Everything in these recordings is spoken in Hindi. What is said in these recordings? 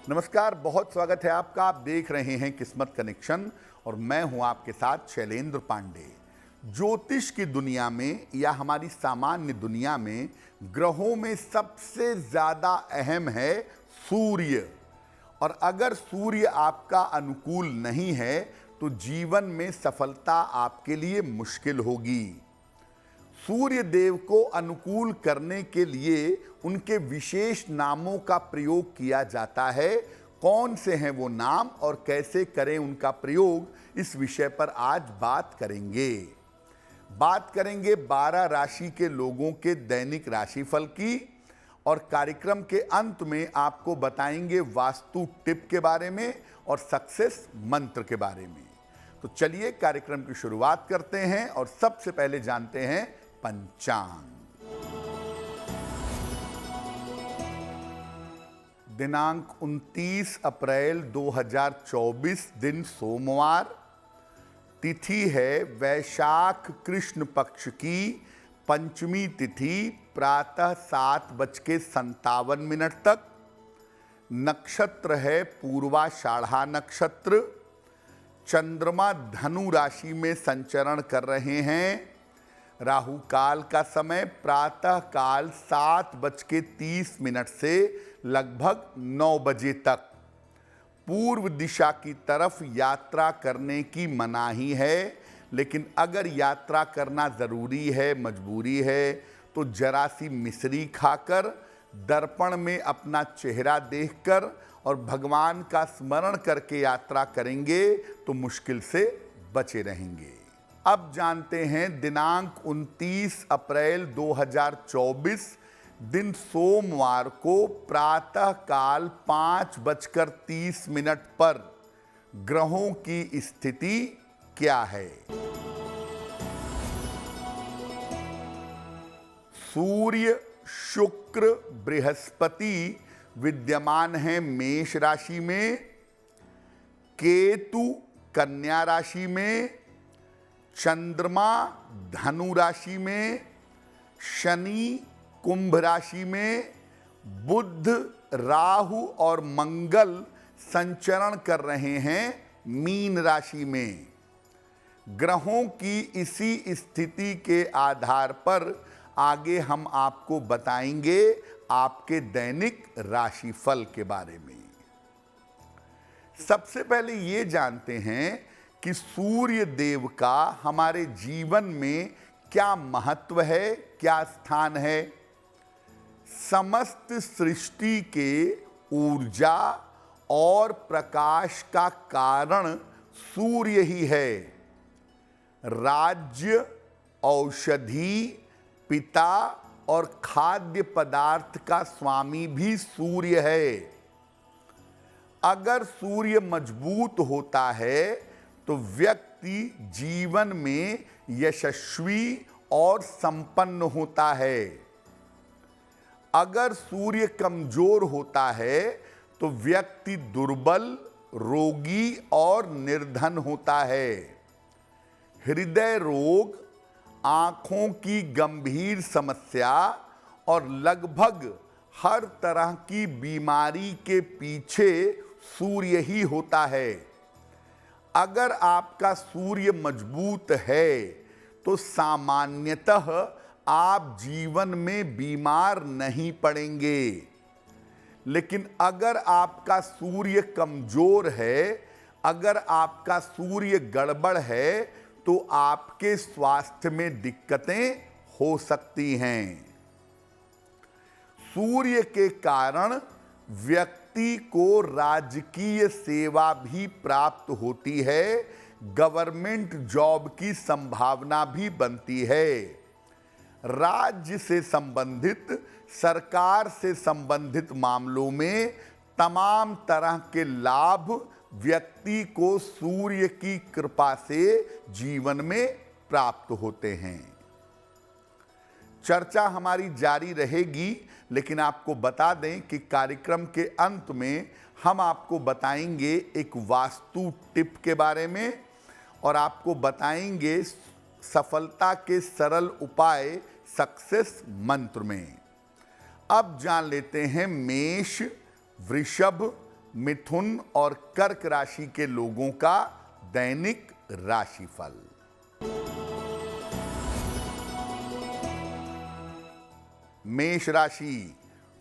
नमस्कार, बहुत स्वागत है आपका। आप देख रहे हैं किस्मत कनेक्शन और मैं हूं आपके साथ शैलेंद्र पांडे। ज्योतिष की दुनिया में या हमारी सामान्य दुनिया में ग्रहों में सबसे ज्यादा अहम है सूर्य। और अगर सूर्य आपका अनुकूल नहीं है तो जीवन में सफलता आपके लिए मुश्किल होगी। सूर्य देव को अनुकूल करने के लिए उनके विशेष नामों का प्रयोग किया जाता है। कौन से हैं वो नाम और कैसे करें उनका प्रयोग, इस विषय पर आज बात करेंगे 12 राशि के लोगों के दैनिक राशिफल की। और कार्यक्रम के अंत में आपको बताएंगे वास्तु टिप के बारे में और सक्सेस मंत्र के बारे में। तो चलिए कार्यक्रम की शुरुआत करते हैं और सबसे पहले जानते हैं पंचांग। दिनांक 29 अप्रैल 2024, दिन सोमवार। तिथि है वैशाख कृष्ण पक्ष की पंचमी तिथि, प्रातः 7:57 तक। नक्षत्र है पूर्वाषाढ़ा नक्षत्र। चंद्रमा धनु राशि में संचरण कर रहे हैं। राहु काल का समय प्रातः काल 7:30 से लगभग 9 बजे तक। पूर्व दिशा की तरफ यात्रा करने की मनाही है, लेकिन अगर यात्रा करना जरूरी है, मजबूरी है, तो जरा सी मिश्री खाकर, दर्पण में अपना चेहरा देखकर और भगवान का स्मरण करके यात्रा करेंगे तो मुश्किल से बचे रहेंगे। अब जानते हैं दिनांक 29 अप्रैल 2024, दिन सोमवार को प्रातः काल 5:30 पर ग्रहों की स्थिति क्या है। सूर्य, शुक्र, बृहस्पति विद्यमान है मेष राशि में। केतु कन्या राशि में। चंद्रमा धनु राशि में। शनि कुंभ राशि में। बुध, राहु और मंगल संचरण कर रहे हैं मीन राशि में। ग्रहों की इसी स्थिति के आधार पर आगे हम आपको बताएंगे आपके दैनिक राशिफल के बारे में। सबसे पहले ये जानते हैं कि सूर्य देव का हमारे जीवन में क्या महत्व है, क्या स्थान है। समस्त सृष्टि के ऊर्जा और प्रकाश का कारण सूर्य ही है। राज्य, औषधि, पिता और खाद्य पदार्थ का स्वामी भी सूर्य है। अगर सूर्य मजबूत होता है तो व्यक्ति जीवन में यशस्वी और संपन्न होता है। अगर सूर्य कमजोर होता है तो व्यक्ति दुर्बल, रोगी और निर्धन होता है। हृदय रोग, आंखों की गंभीर समस्या और लगभग हर तरह की बीमारी के पीछे सूर्य ही होता है। अगर आपका सूर्य मजबूत है तो सामान्यतः आप जीवन में बीमार नहीं पड़ेंगे। लेकिन अगर आपका सूर्य कमजोर है, अगर आपका सूर्य गड़बड़ है, तो आपके स्वास्थ्य में दिक्कतें हो सकती हैं। सूर्य के कारण व्यक्ति को राजकीय सेवा भी प्राप्त होती है। गवर्नमेंट जॉब की संभावना भी बनती है। राज्य से संबंधित, सरकार से संबंधित मामलों में तमाम तरह के लाभ व्यक्ति को सूर्य की कृपा से जीवन में प्राप्त होते हैं। चर्चा हमारी जारी रहेगी, लेकिन आपको बता दें कि कार्यक्रम के अंत में हम आपको बताएंगे एक वास्तु टिप के बारे में और आपको बताएंगे सफलता के सरल उपाय सक्सेस मंत्र में। अब जान लेते हैं मेष, वृषभ, मिथुन और कर्क राशि के लोगों का दैनिक राशिफल। मेष राशि,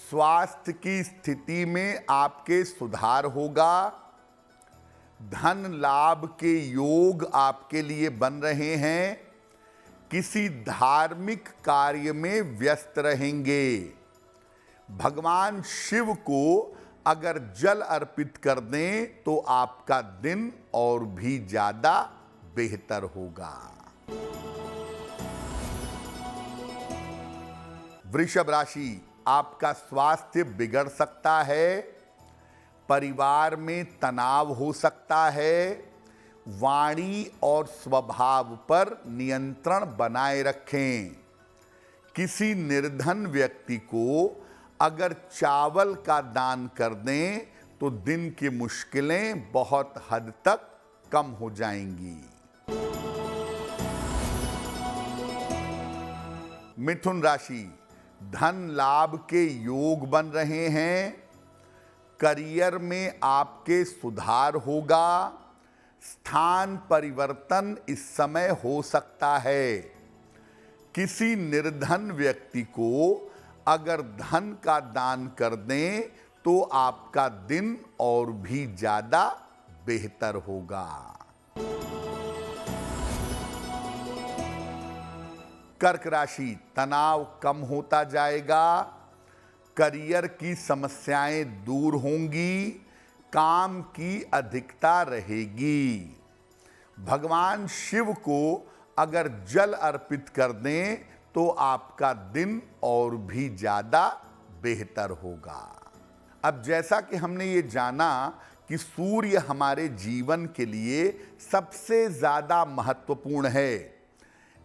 स्वास्थ्य की स्थिति में आपके सुधार होगा। धन लाभ के योग आपके लिए बन रहे हैं। किसी धार्मिक कार्य में व्यस्त रहेंगे। भगवान शिव को अगर जल अर्पित कर दें तो आपका दिन और भी ज्यादा बेहतर होगा। वृषभ राशि, आपका स्वास्थ्य बिगड़ सकता है। परिवार में तनाव हो सकता है। वाणी और स्वभाव पर नियंत्रण बनाए रखें। किसी निर्धन व्यक्ति को अगर चावल का दान कर दें तो दिन की मुश्किलें बहुत हद तक कम हो जाएंगी। मिथुन राशि, धन लाभ के योग बन रहे हैं। करियर में आपके सुधार होगा। स्थान परिवर्तन इस समय हो सकता है। किसी निर्धन व्यक्ति को अगर धन का दान कर दें तो आपका दिन और भी ज्यादा बेहतर होगा। कर्क राशि, तनाव कम होता जाएगा। करियर की समस्याएं दूर होंगी। काम की अधिकता रहेगी। भगवान शिव को अगर जल अर्पित कर दें तो आपका दिन और भी ज्यादा बेहतर होगा। अब जैसा कि हमने ये जाना कि सूर्य हमारे जीवन के लिए सबसे ज्यादा महत्वपूर्ण है,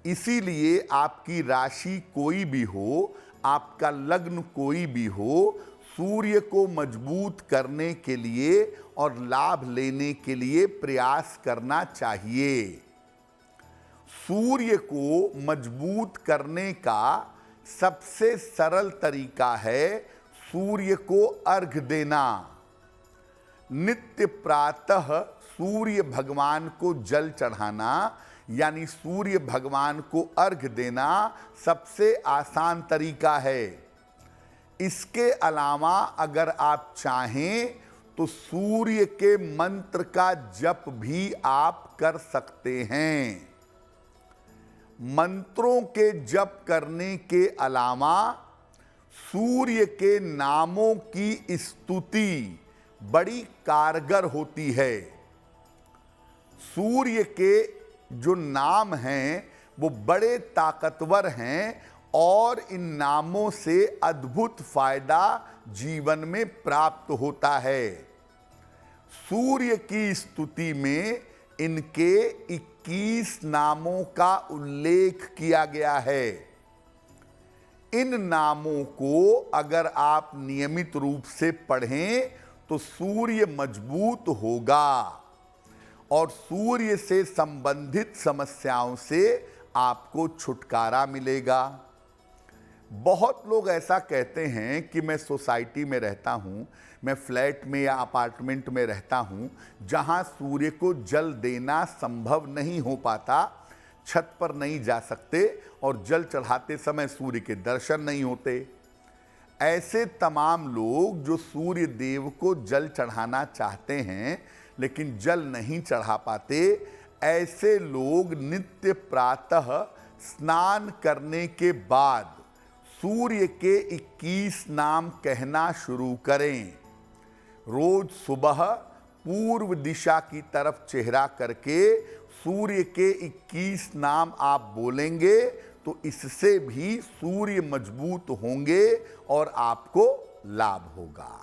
इसीलिए आपकी राशि कोई भी हो, आपका लग्न कोई भी हो, सूर्य को मजबूत करने के लिए और लाभ लेने के लिए प्रयास करना चाहिए। सूर्य को मजबूत करने का सबसे सरल तरीका है सूर्य को अर्घ देना। नित्य प्रातः सूर्य भगवान को जल चढ़ाना यानी सूर्य भगवान को अर्घ देना सबसे आसान तरीका है। इसके अलावा अगर आप चाहें तो सूर्य के मंत्र का जप भी आप कर सकते हैं। मंत्रों के जप करने के अलावा सूर्य के नामों की स्तुति बड़ी कारगर होती है। सूर्य के जो नाम हैं वो बड़े ताकतवर हैं और इन नामों से अद्भुत फायदा जीवन में प्राप्त होता है। सूर्य की स्तुति में इनके 21 नामों का उल्लेख किया गया है। इन नामों को अगर आप नियमित रूप से पढ़ें तो सूर्य मजबूत होगा और सूर्य से संबंधित समस्याओं से आपको छुटकारा मिलेगा। बहुत लोग ऐसा कहते हैं कि मैं सोसाइटी में रहता हूँ, मैं फ्लैट में या अपार्टमेंट में रहता हूँ जहाँ सूर्य को जल देना संभव नहीं हो पाता, छत पर नहीं जा सकते और जल चढ़ाते समय सूर्य के दर्शन नहीं होते। ऐसे तमाम लोग जो सूर्य देव को जल चढ़ाना चाहते हैं लेकिन जल नहीं चढ़ा पाते, ऐसे लोग नित्य प्रातः स्नान करने के बाद सूर्य के 21 नाम कहना शुरू करें। रोज सुबह पूर्व दिशा की तरफ चेहरा करके सूर्य के 21 नाम आप बोलेंगे तो इससे भी सूर्य मजबूत होंगे और आपको लाभ होगा।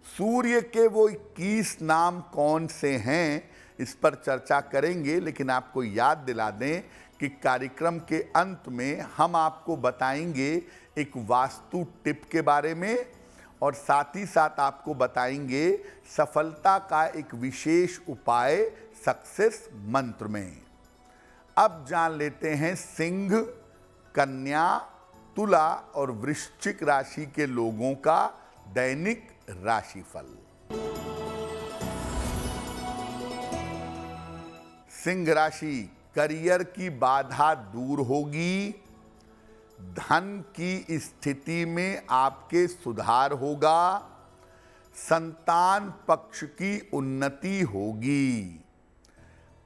सूर्य के वो 21 नाम कौन से हैं इस पर चर्चा करेंगे, लेकिन आपको याद दिला दें कि कार्यक्रम के अंत में हम आपको बताएंगे एक वास्तु टिप के बारे में और साथ ही साथ आपको बताएंगे सफलता का एक विशेष उपाय सक्सेस मंत्र में। अब जान लेते हैं सिंह, कन्या, तुला और वृश्चिक राशि के लोगों का दैनिक राशिफल। सिंह राशि, करियर की बाधा दूर होगी, धन की स्थिति में आपके सुधार होगा, संतान पक्ष की उन्नति होगी।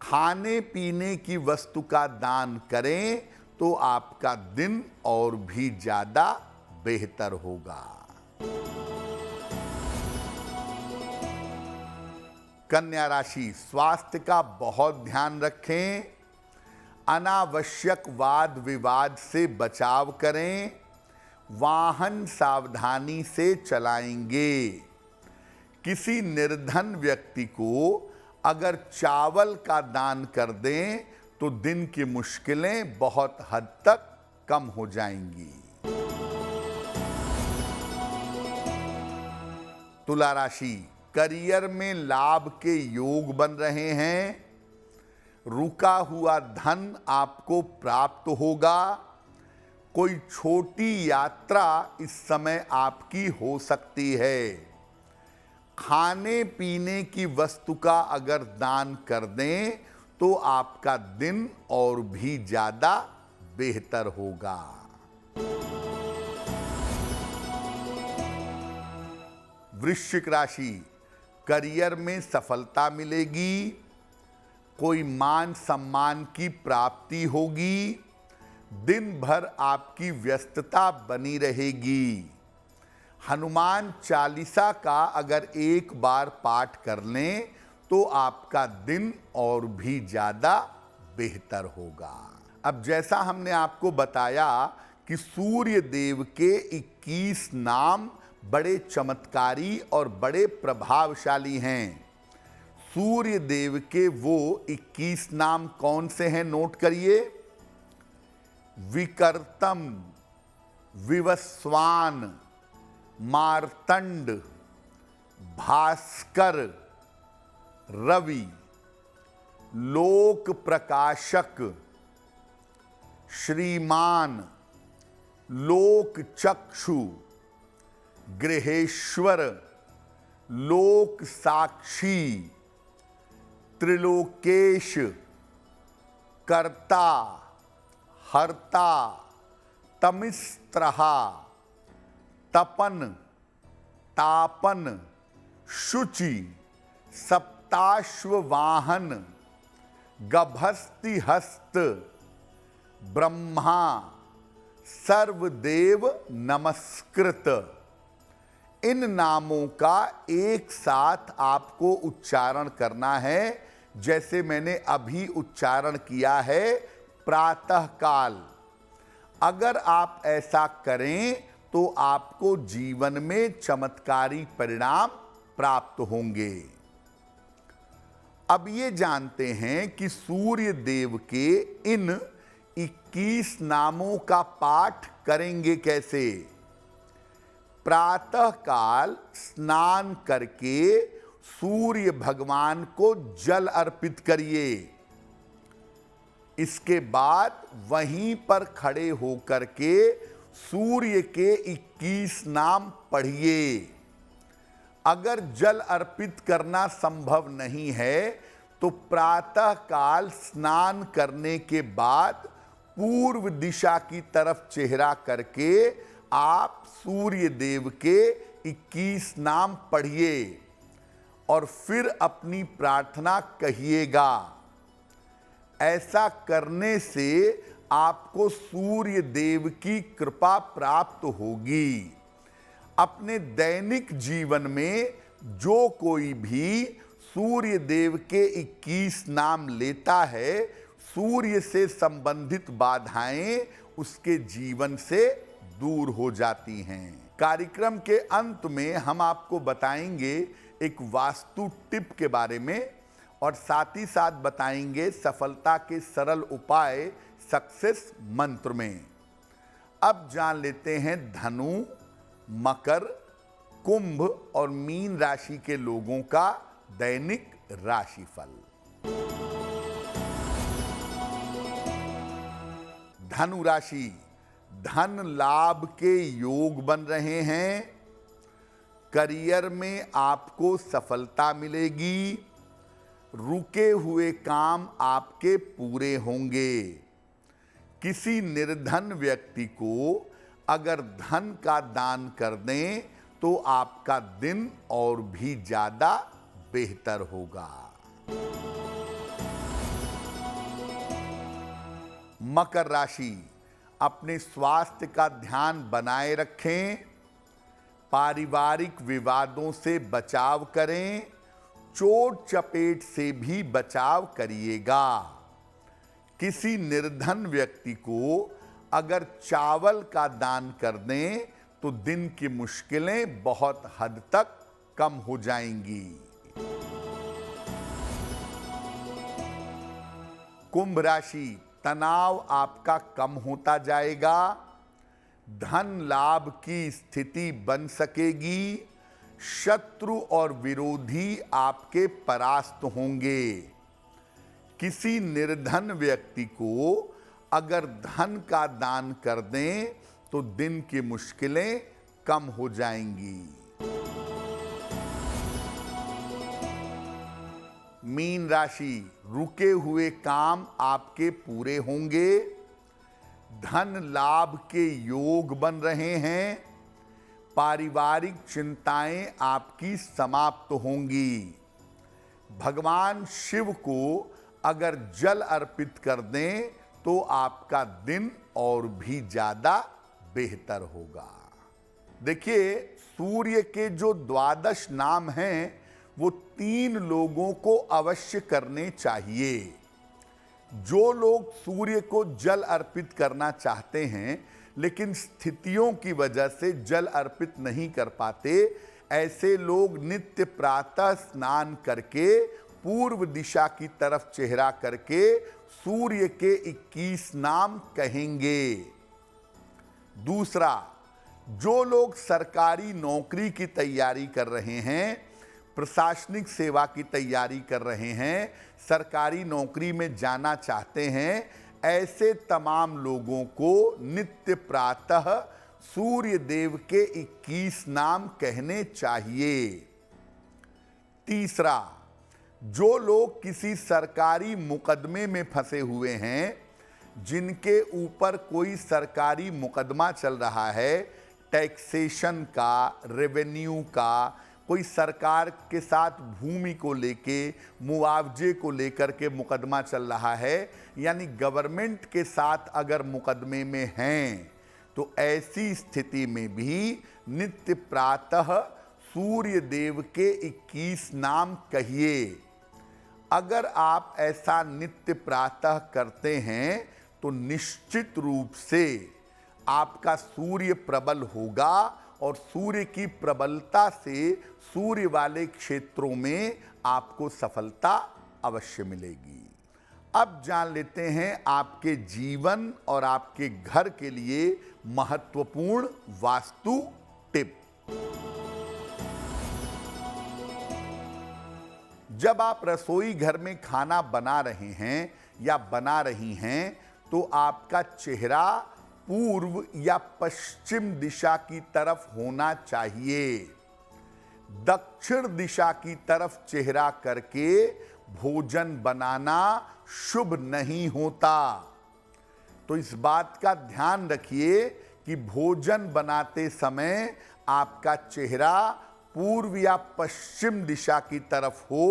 खाने पीने की वस्तु का दान करें तो आपका दिन और भी ज्यादा बेहतर होगा। कन्या राशि, स्वास्थ्य का बहुत ध्यान रखें, अनावश्यक वाद विवाद से बचाव करें, वाहन सावधानी से चलाएंगे। किसी निर्धन व्यक्ति को अगर चावल का दान कर दें तो दिन की मुश्किलें बहुत हद तक कम हो जाएंगी। तुला राशि, करियर में लाभ के योग बन रहे हैं, रुका हुआ धन आपको प्राप्त होगा, कोई छोटी यात्रा इस समय आपकी हो सकती है। खाने पीने की वस्तु का अगर दान कर दें तो आपका दिन और भी ज्यादा बेहतर होगा। वृश्चिक राशि, करियर में सफलता मिलेगी, कोई मान सम्मान की प्राप्ति होगी, दिन भर आपकी व्यस्तता बनी रहेगी। हनुमान चालीसा का अगर एक बार पाठ कर लें तो आपका दिन और भी ज्यादा बेहतर होगा। अब जैसा हमने आपको बताया कि सूर्य देव के 21 नाम बड़े चमत्कारी और बड़े प्रभावशाली हैं। सूर्य देव के वो 21 नाम कौन से हैं, नोट करिए। विकर्तम, विवस्वान, मार्तंड, भास्कर, रवि, लोक प्रकाशक, श्रीमान, लोक चक्षु, गृहेश्वर, लोक साक्षी, त्रिलोकेश, कर्ता, हर्ता, तमिस्त्रहा, तपन, तापन, शुचि, सप्ताश्ववाहन, गभस्ति हस्त, ब्रह्मा, सर्वदेव नमस्कृत। इन नामों का एक साथ आपको उच्चारण करना है, जैसे मैंने अभी उच्चारण किया है प्रातः काल। अगर आप ऐसा करें तो आपको जीवन में चमत्कारी परिणाम प्राप्त होंगे। अब ये जानते हैं कि सूर्य देव के इन 21 नामों का पाठ करेंगे कैसे। प्रातः काल स्नान करके सूर्य भगवान को जल अर्पित करिए। इसके बाद वहीं पर खड़े होकर के सूर्य के 21 नाम पढ़िए। अगर जल अर्पित करना संभव नहीं है तो प्रातः काल स्नान करने के बाद पूर्व दिशा की तरफ चेहरा करके आप सूर्य देव के 21 नाम पढ़िए और फिर अपनी प्रार्थना कहिएगा। ऐसा करने से आपको सूर्य देव की कृपा प्राप्त होगी। अपने दैनिक जीवन में जो कोई भी सूर्य देव के 21 नाम लेता है, सूर्य से संबंधित बाधाएं उसके जीवन से दूर हो जाती हैं। कार्यक्रम के अंत में हम आपको बताएंगे एक वास्तु टिप के बारे में और साथ ही साथ बताएंगे सफलता के सरल उपाय सक्सेस मंत्र में। अब जान लेते हैं धनु, मकर, कुंभ और मीन राशि के लोगों का दैनिक राशिफल। धनु राशि, धन लाभ के योग बन रहे हैं। करियर में आपको सफलता मिलेगी। रुके हुए काम आपके पूरे होंगे। किसी निर्धन व्यक्ति को अगर धन का दान कर दें तो आपका दिन और भी ज्यादा बेहतर होगा। मकर राशि, अपने स्वास्थ्य का ध्यान बनाए रखें, पारिवारिक विवादों से बचाव करें, चोट चपेट से भी बचाव करिएगा। किसी निर्धन व्यक्ति को अगर चावल का दान कर दें तो दिन की मुश्किलें बहुत हद तक कम हो जाएंगी। कुंभ राशि, तनाव आपका कम होता जाएगा, धन लाभ की स्थिति बन सकेगी, शत्रु और विरोधी आपके परास्त होंगे। किसी निर्धन व्यक्ति को अगर धन का दान कर दें तो दिन की मुश्किलें कम हो जाएंगी। मीन राशि, रुके हुए काम आपके पूरे होंगे, धन लाभ के योग बन रहे हैं, पारिवारिक चिंताएं आपकी समाप्त होंगी। भगवान शिव को अगर जल अर्पित कर दें तो आपका दिन और भी ज्यादा बेहतर होगा। देखिए, सूर्य के जो 12 नाम हैं वो 3 लोगों को अवश्य करने चाहिए। जो लोग सूर्य को जल अर्पित करना चाहते हैं लेकिन स्थितियों की वजह से जल अर्पित नहीं कर पाते, ऐसे लोग नित्य प्रातः स्नान करके पूर्व दिशा की तरफ चेहरा करके सूर्य के 21 नाम कहेंगे। दूसरा, जो लोग सरकारी नौकरी की तैयारी कर रहे हैं, प्रशासनिक सेवा की तैयारी कर रहे हैं, सरकारी नौकरी में जाना चाहते हैं, ऐसे तमाम लोगों को नित्य प्रातः सूर्य देव के 21 नाम कहने चाहिए। तीसरा, जो लोग किसी सरकारी मुकदमे में फंसे हुए हैं, जिनके ऊपर कोई सरकारी मुकदमा चल रहा है, टैक्सेशन का, रेवेन्यू का, कोई सरकार के साथ भूमि को लेके, मुआवजे को लेकर के मुकदमा चल रहा है, यानी गवर्नमेंट के साथ अगर मुकदमे में हैं, तो ऐसी स्थिति में भी नित्य प्रातः सूर्य देव के 21 नाम कहिए। अगर आप ऐसा नित्य प्रातः करते हैं तो निश्चित रूप से आपका सूर्य प्रबल होगा और सूर्य की प्रबलता से सूर्य वाले क्षेत्रों में आपको सफलता अवश्य मिलेगी। अब जान लेते हैं आपके जीवन और आपके घर के लिए महत्वपूर्ण वास्तु टिप। जब आप रसोई घर में खाना बना रहे हैं या बना रही हैं तो आपका चेहरा पूर्व या पश्चिम दिशा की तरफ होना चाहिए। दक्षिण दिशा की तरफ चेहरा करके भोजन बनाना शुभ नहीं होता। तो इस बात का ध्यान रखिए कि भोजन बनाते समय आपका चेहरा पूर्व या पश्चिम दिशा की तरफ हो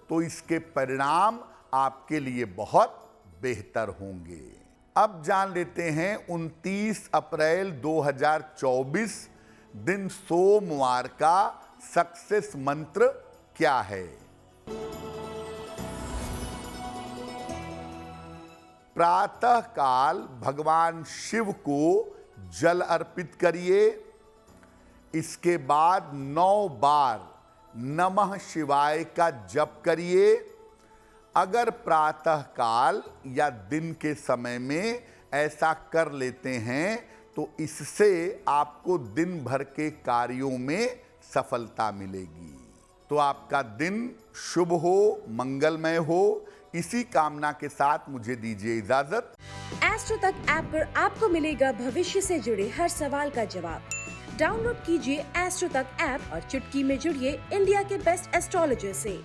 तो इसके परिणाम आपके लिए बहुत बेहतर होंगे। अब जान लेते हैं 29 अप्रैल 2024 दिन सोमवार का सक्सेस मंत्र क्या है। प्रातः काल भगवान शिव को जल अर्पित करिए। इसके बाद 9 बार नमः शिवाय का जप करिए। अगर प्रातः काल या दिन के समय में ऐसा कर लेते हैं तो इससे आपको दिन भर के कार्यों में सफलता मिलेगी। तो आपका दिन शुभ हो, मंगलमय हो, इसी कामना के साथ मुझे दीजिए इजाजत। एस्ट्रो तक ऐप पर आपको मिलेगा भविष्य से जुड़े हर सवाल का जवाब। डाउनलोड कीजिए एस्ट्रो तक ऐप और चुटकी में जुड़िए इंडिया के बेस्ट एस्ट्रोलॉजर से।